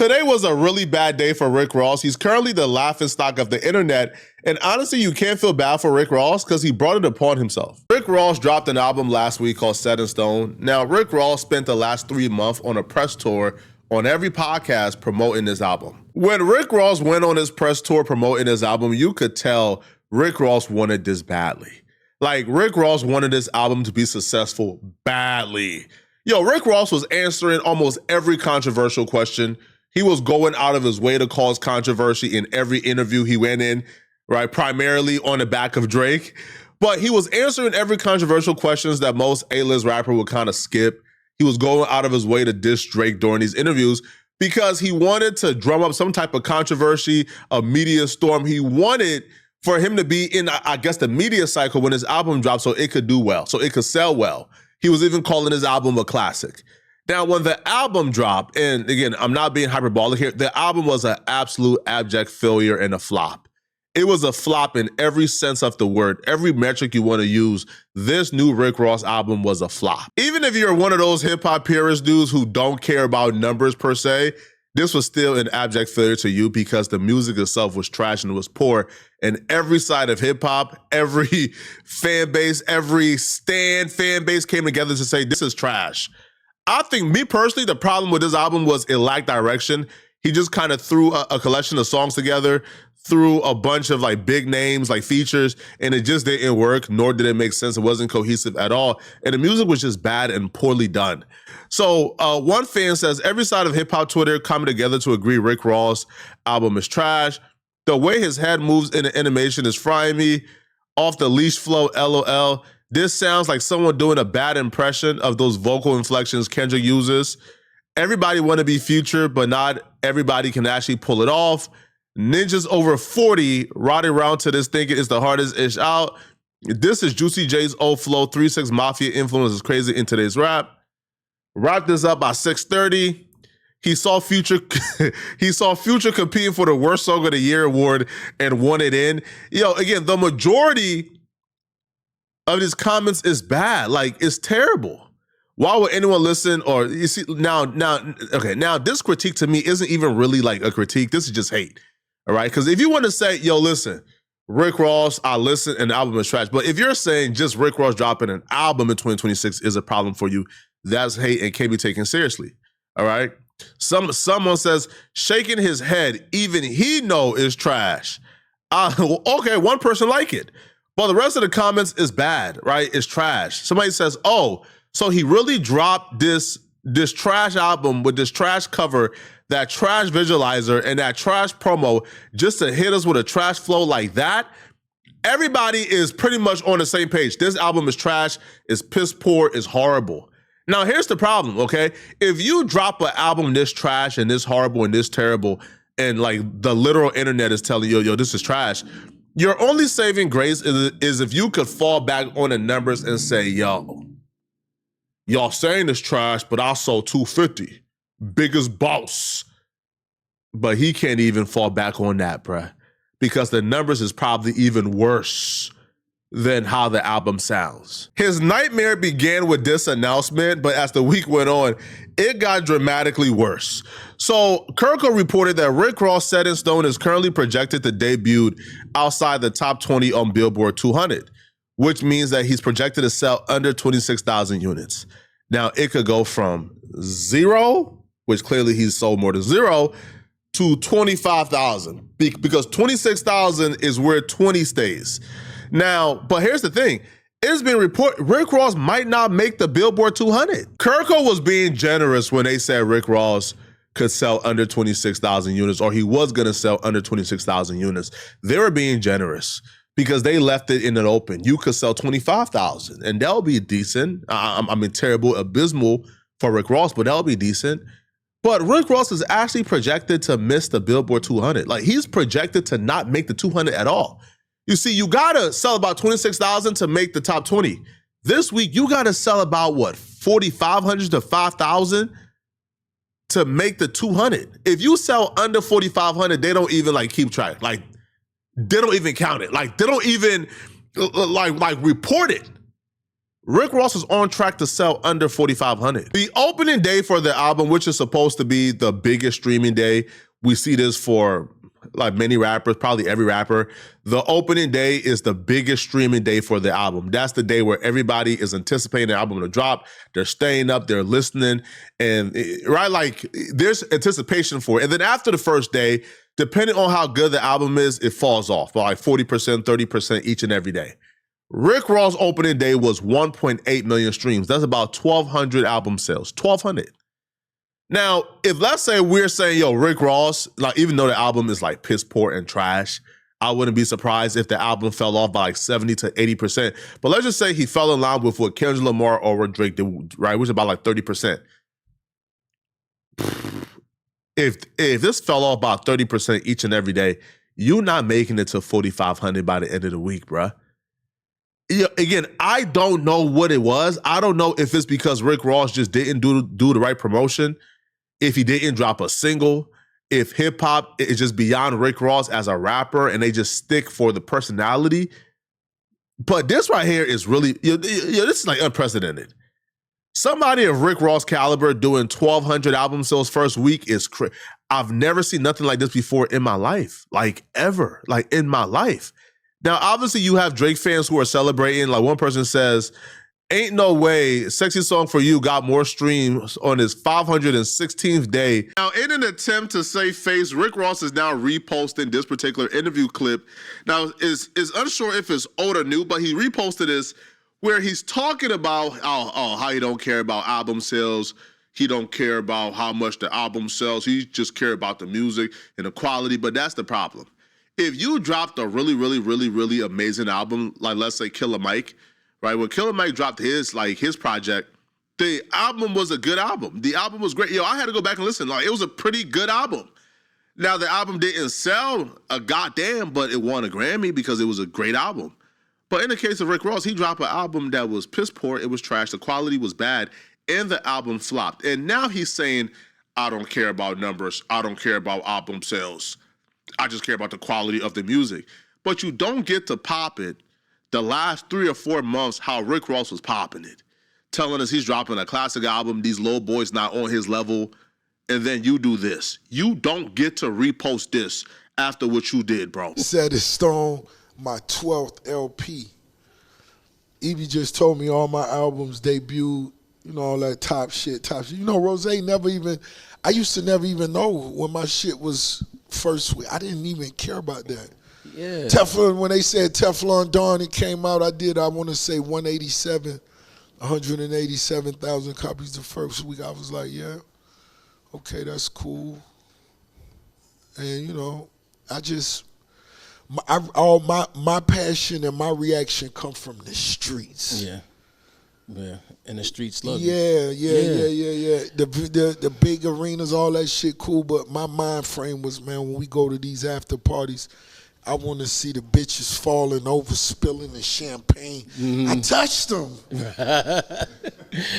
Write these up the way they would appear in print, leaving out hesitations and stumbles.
Today was a really bad day for Rick Ross. He's currently the laughingstock of the internet. And honestly, you can't feel bad for Rick Ross because he brought it upon himself. Rick Ross dropped an album last week called Set in Stone. Now, Rick Ross spent the last 3 months on a press tour on every podcast promoting this album. When Rick Ross went on his press tour promoting his album, you could tell Rick Ross wanted this badly. Like, Rick Ross wanted this album to be successful badly. Yo, Rick Ross was answering almost every controversial question. He was going out of his way to cause controversy in every interview he went in, right? Primarily on the back of Drake. But he was answering every controversial questions that most A-list rapper would kind of skip. He was going out of his way to diss Drake during these interviews because he wanted to drum up some type of controversy, a media storm. He wanted for him to be in, I guess, the media cycle when his album dropped so it could do well, so it could sell well. He was even calling his album a classic. Now, when the album dropped, and again, I'm not being hyperbolic here, the album was an absolute abject failure and a flop. It was a flop in every sense of the word. Every metric you want to use, this new Rick Ross album was a flop. Even if you're one of those hip-hop purist dudes who don't care about numbers per se, this was still an abject failure to you because the music itself was trash and it was poor. And every side of hip-hop, every fan base, every fan base came together to say, this is trash. I think, me personally, the problem with this album was it lacked direction. He just kind of threw a collection of songs together, threw a bunch of like big names, like features, and it just didn't work, nor did it make sense. It wasn't cohesive at all. And the music was just bad and poorly done. So one fan says, every side of hip-hop Twitter coming together to agree Rick Ross' album is trash. The way his head moves in the animation is frying me. Off the leash flow, LOL. This sounds like someone doing a bad impression of those vocal inflections Kendrick uses. Everybody want to be Future, but not everybody can actually pull it off. Ninjas over 40 riding around to this thinking it's the hardest ish out. This is Juicy J's old flow. 3-6 Mafia influence is crazy in today's rap. Wrap this up by 6:30. He saw Future competing for the Worst Song of the Year award and won it in. Yo, again, the majority of his comments is bad. Like, it's terrible. Why would anyone listen? Or you see, now, this critique to me isn't even really like a critique. This is just hate. All right. Because if you want to say, yo, listen, Rick Ross, I listen and the album is trash. But if you're saying just Rick Ross dropping an album in 2026 is a problem for you, that's hate and can't be taken seriously. All right. Someone says shaking his head, even he know is trash. Okay, one person like it. But the rest of the comments is bad, right? It's trash. Somebody says, oh, so he really dropped this trash album with this trash cover, that trash visualizer, and that trash promo just to hit us with a trash flow like that? Everybody is pretty much on the same page. This album is trash, it's piss poor, it's horrible. Now, here's the problem, okay? If you drop an album this trash and this horrible and this terrible, and like the literal internet is telling you, yo, this is trash, your only saving grace is if you could fall back on the numbers and say, yo, y'all saying it's trash, but I sold 250. Biggest boss. But he can't even fall back on that, bruh. Because the numbers is probably even worse than how the album sounds. His nightmare began with this announcement, but as the week went on, it got dramatically worse. So Kirko reported that Rick Ross' Set in Stone is currently projected to debut outside the top 20 on Billboard 200, which means that he's projected to sell under 26,000 units. Now, it could go from 0, which clearly he's sold more than 0, to 25,000, because 26,000 is where 20 stays. Now, but here's the thing. It's been reported Rick Ross might not make the Billboard 200. Kirko was being generous when they said Rick Ross could sell under 26,000 units, or he was going to sell under 26,000 units. They were being generous because they left it in an open. You could sell 25,000, and that'll be decent. I mean, terrible, abysmal for Rick Ross, but that'll be decent. But Rick Ross is actually projected to miss the Billboard 200. Like, he's projected to not make the 200 at all. You see, you gotta sell about 26,000 to make the top 20. This week, you gotta sell about what, 4,500 to 5,000 to make the 200. If you sell under 4,500, they don't even like keep track. Like, they don't even count it. Like, they don't even like report it. Rick Ross is on track to sell under 4,500. The opening day for the album, which is supposed to be the biggest streaming day, we see this for like many rappers, probably every rapper. The opening day is the biggest streaming day for the album. That's the day where everybody is anticipating the album to drop. They're staying up, they're listening, and right, like there's anticipation for it. And then after the first day, depending on how good the album is, it falls off by like 40%, 30% each and every day. Rick Ross' opening day was 1.8 million streams. That's about 1,200 album sales. 1,200. Now, if let's say we're saying, yo, Rick Ross, like even though the album is like piss poor and trash, I wouldn't be surprised if the album fell off by like 70 to 80%. But let's just say he fell in line with what Kendrick Lamar or what Drake did, right? Which is about like 30%. If this fell off by 30% each and every day, you're not making it to 4,500 by the end of the week, bruh. Yeah, again, I don't know what it was. I don't know if it's because Rick Ross just didn't do the right promotion, if he didn't drop a single, if hip hop is just beyond Rick Ross as a rapper and they just stick for the personality. But this right here is really, this is like unprecedented. Somebody of Rick Ross caliber doing 1,200 album sales first week is crazy. I've never seen nothing like this before in my life, like ever, like in my life. Now, obviously, you have Drake fans who are celebrating. Like one person says, ain't no way Sexy Song for You got more streams on his 516th day. Now, in an attempt to save face, Rick Ross is now reposting this particular interview clip. Now, is unsure if it's old or new, but he reposted this where he's talking about how he don't care about album sales. He don't care about how much the album sells. He just care about the music and the quality, but that's the problem. If you dropped a really, really, really, really amazing album, like let's say Killer Mike, right? When Killer Mike dropped his project, the album was a good album. The album was great. Yo, I had to go back and listen. Like, it was a pretty good album. Now, the album didn't sell a goddamn, but it won a Grammy because it was a great album. But in the case of Rick Ross, he dropped an album that was piss poor, it was trash, the quality was bad, and the album flopped. And now he's saying, I don't care about numbers, I don't care about album sales. I just care about the quality of the music. But you don't get to pop it the last 3 or 4 months how Rick Ross was popping it. Telling us he's dropping a classic album, these low boys not on his level, and then you do this. You don't get to repost this after what you did, bro. Set in stone, my 12th LP. Evie just told me all my albums debuted, you know, all that top shit. You know, Rose never even, I used to never even know when my shit was first week. I didn't even care about that. Yeah. Teflon, when they said Teflon Dawn, it came out, I want to say 187,000 copies the first week. I was like, yeah, okay, that's cool. And, you know, my passion and my reaction come from the streets. Yeah. Yeah, and the streets love you. Yeah. The big arenas, all that shit, cool. But my mind frame was, man, when we go to these after parties, I want to see the bitches falling over, spilling the champagne. Mm-hmm. I touched them.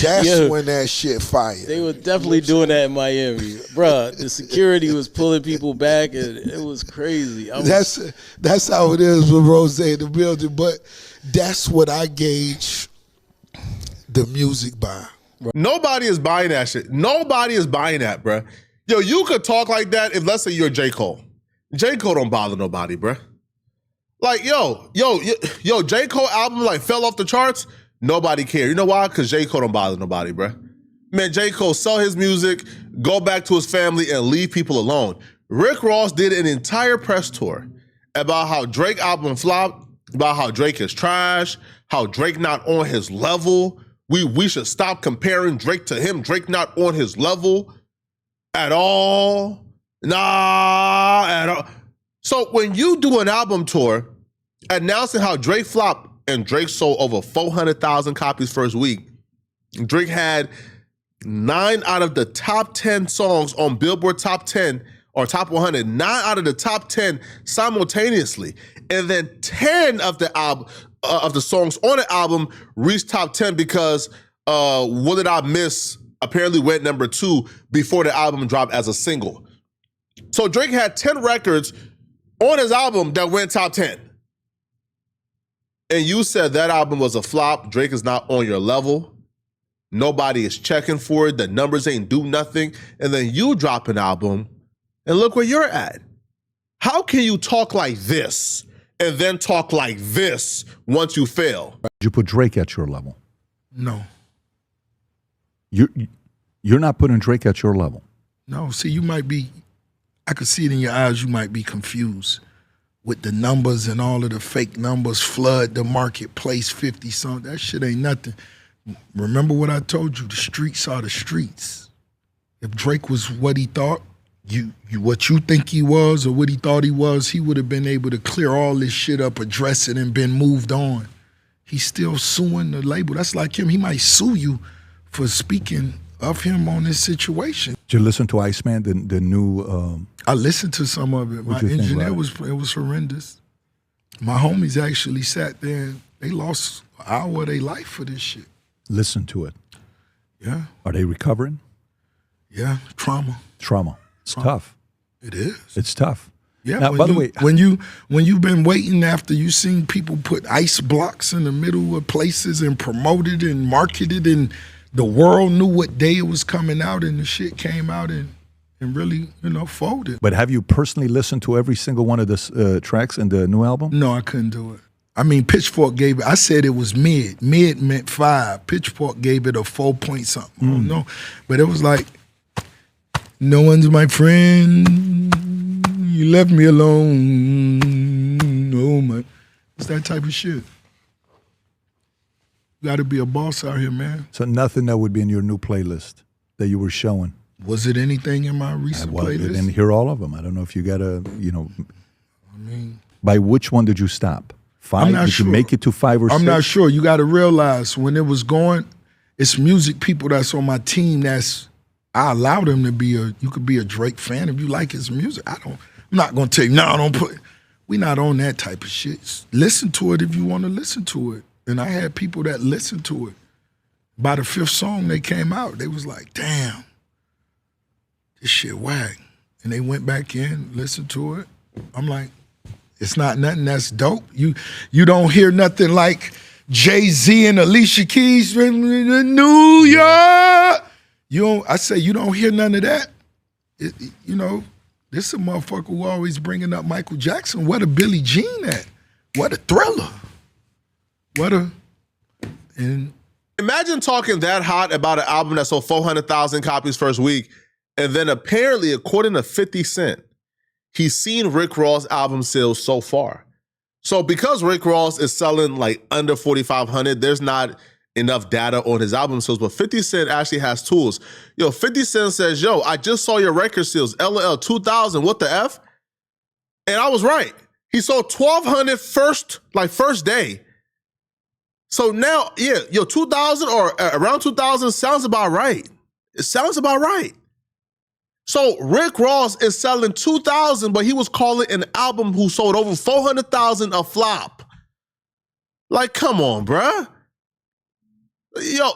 That's when that shit fired. They were definitely doing that in Miami, bruh. The security was pulling people back, and it was crazy. That's how it is with Rose in the building. But that's what I gauge the music by. Nobody is buying that shit. Nobody is buying that, bruh. Yo, you could talk like that if, let's say, you're J. Cole. J. Cole don't bother nobody, bruh. Like, yo, J. Cole album like fell off the charts. Nobody cared. You know why? Because J. Cole don't bother nobody, bruh. Man, J. Cole sell his music, go back to his family, and leave people alone. Rick Ross did an entire press tour about how Drake album flopped, about how Drake is trash, how Drake not on his level. We should stop comparing Drake to him. Drake not on his level at all. Nah, at all. So when you do an album tour announcing how Drake flopped and Drake sold over 400,000 copies first week, Drake had 9 out of the top 10 songs on Billboard Top 10 or Top 100, 9 out of the top 10 simultaneously. And then 10 of the album, of the songs on the album reached top 10 because What Did I Miss apparently went number 2 before the album dropped as a single. So Drake had 10 records on his album that went top 10. and you said that album was a flop, Drake is not on your level, nobody is checking for it, the numbers ain't do nothing, and then you drop an album, and look where you're at. How can you talk like this and then talk like this once you fail? Did you put Drake at your level? No. You're not putting Drake at your level. No, see, you might be, I could see it in your eyes, you might be confused with the numbers and all of the fake numbers flood the marketplace, 50 something. That shit ain't nothing. Remember what I told you, the streets are the streets. If Drake was what he thought, what you think he was or what he thought he was, he would have been able to clear all this shit up, address it, and been moved on. He's still suing the label. That's like him. He might sue you for speaking of him on this situation. Did you listen to Iceman, the new? I listened to some of it. My engineer it was horrendous. My homies actually sat there and they lost an hour of their life for this shit. Listen to it. Yeah. Are they recovering? Yeah, trauma. It's tough. It is. It's tough. Yeah. Now, by the way, when you've been waiting after you seen people put ice blocks in the middle of places and promoted and marketed, and the world knew what day it was coming out, and the shit came out and really, folded. But have you personally listened to every single one of the tracks in the new album? No, I couldn't do it. I mean, Pitchfork gave it, I said it was mid. Mid meant 5. Pitchfork gave it a 4 point something. I don't know. But it was like, no one's my friend. You left me alone. Oh my. It's that type of shit. You gotta be a boss out here, man. So nothing that would be in your new playlist that you were showing? Was it anything in my recent playlist? I didn't hear all of them. I don't know if you got I mean, by which one did you stop? 5? I'm not did sure. You make it to 5 or 6? I'm not sure. You got to realize when it was going, it's music people that's on my team I allow them to be you could be a Drake fan if you like his music. I'm not going to tell you, no, don't put, we not on that type of shit. Listen to it if you want to listen to it. And I had people that listened to it. By the 5th song they came out, they was like, damn, this shit whack. And they went back in, listened to it. I'm like, it's not nothing that's dope. You don't hear nothing like Jay-Z and Alicia Keys in New York. I say you don't hear none of that. This is a motherfucker who always bringing up Michael Jackson. What a Billie Jean at? What a Thriller. And imagine talking that hot about an album that sold 400,000 copies first week, and then apparently, according to 50 Cent, he's seen Rick Ross album sales so far. So because Rick Ross is selling like under 4,500, there's not enough data on his album sales, but 50 Cent actually has tools. 50 Cent says, I just saw your record sales, LL 2,000, what the F? And I was right. He sold 1,200 first day. So now, 2,000 or around 2,000 sounds about right. It sounds about right. So Rick Ross is selling 2,000, but he was calling an album who sold over 400,000 a flop. Like, come on, bruh. I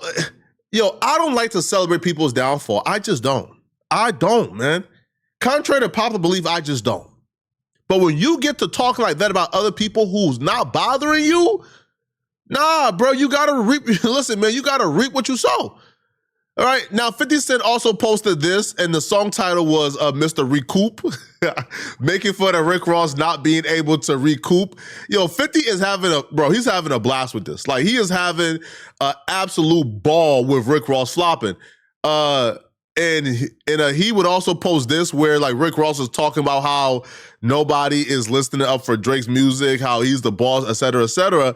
don't like to celebrate people's downfall. I just don't. I don't, man. Contrary to popular belief, I just don't. But when you get to talk like that about other people who's not bothering you, nah, bro, you gotta reap. Listen, man, you gotta reap what you sow. All right, now 50 Cent also posted this, and the song title was Mr. Recoup, making fun of Rick Ross not being able to recoup. 50 is he's having a blast with this. Like, he is having an absolute ball with Rick Ross flopping. And he would also post this where like Rick Ross is talking about how nobody is listening up for Drake's music, how he's the boss, et cetera, et cetera.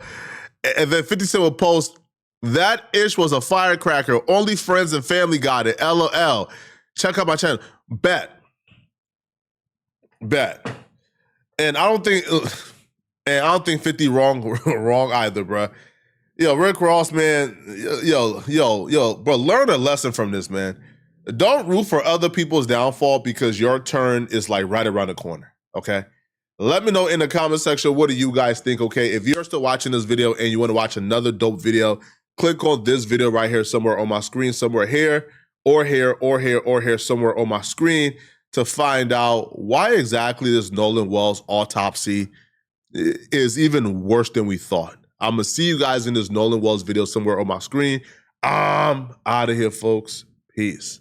And then 50 Cent would post, that ish was a firecracker. Only friends and family got it. LOL. Check out my channel. Bet. And I don't think 50 wrong either, bro. Rick Ross, man. Bro, learn a lesson from this, man. Don't root for other people's downfall because your turn is like right around the corner. Okay. Let me know in the comment section, what do you guys think? Okay. If you're still watching this video and you want to watch another dope video, click on this video right here somewhere on my screen, somewhere here, or here, or here, or here, somewhere on my screen to find out why exactly this Nolan Wells autopsy is even worse than we thought. I'm gonna see you guys in this Nolan Wells video somewhere on my screen. I'm out of here, folks. Peace.